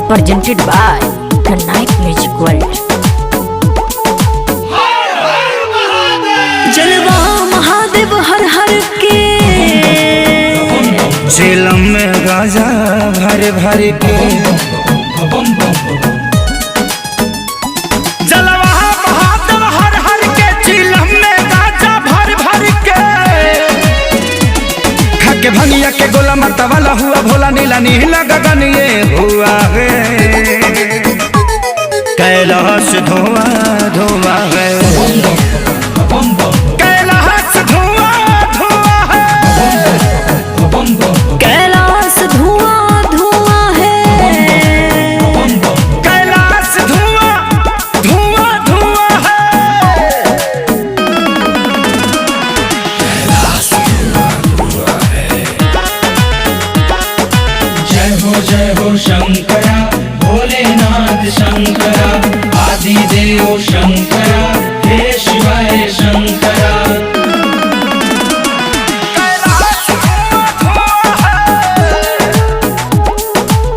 Presented by the Night Music World. जलवा महादेव हर हर के झेलम में गाजा भर भर के जलवा महादेव हर हर के झेलम में गाजा भर भर के खाके भंगिया के गोला मरता वाला हुआ भोला नीला नीला गगन ये हुआ है कैलाश धुआं धुआं है कैलाश धुआं धुआं है कैलाश धुआं धुआं है कैलाश धुआं धुआं धुआं है कैलाश धुआं धुआं है। जय हो शंकरा भोलेनाथ शंकरा आदिदेव शंकरा हे शिवाय शंकरा। कैलाश धुआं धुआं है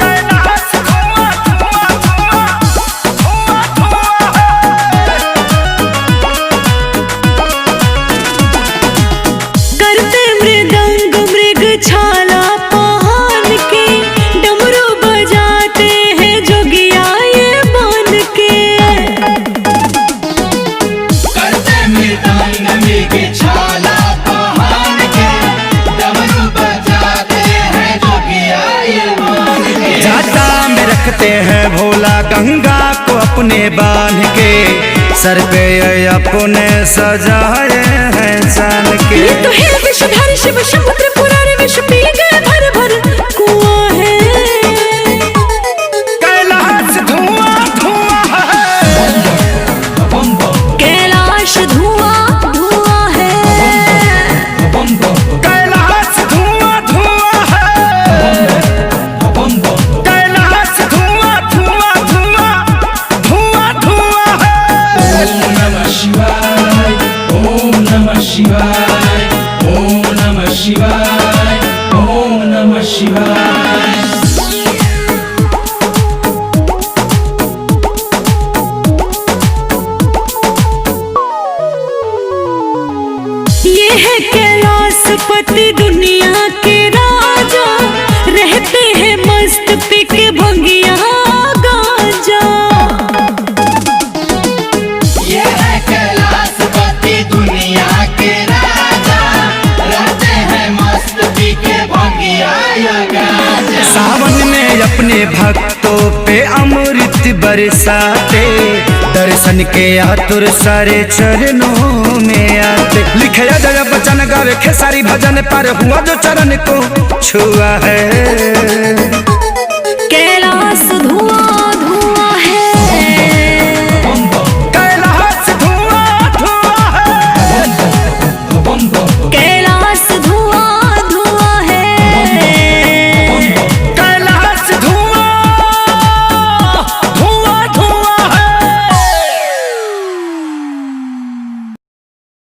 कैलाश धुआं धुआं धुआं धुआं धुआं है। करते मृदंग मृग छाला पहन के डमरू बजाते हैं जोगिया ये बन के। करते मृदंग मृग छाला पहन के डमरू बजाते हैं जोगिया ये मान के। जाता में रखते हैं भोला गंगा को अपने बांध के सर पे अपने सजाए हैं सान के। ये तो है विषधर शिव शंभु त्रिपुरारी विष पी गए भर भर कुआं है। कैलाश धुआं धुआं है कैलाश धुआं धुआं है कैलाश धुआं धुआं है कैलाश धुआं धुआं धुआं धुआं धुआं है। ओम नमः शिवाय ओम नमः शिवाय ओम नमः शिवाय ओम नमः शिवाय। ये है कैलाशपति दुनिया के राजा रहते हैं मस्त पी के भंगिया गांजा। ये है कैलाशपति दुनिया के राजा रहते हैं मस्त पी के भंगिया गांजा। सावन में अपने भक्तों पे अमृत बरसाते दर्शन के आतुर सारे चरणों में आते। लिखे जय बचन गावे खेसारी भजन पर हुआ जो चरण को छुआ है।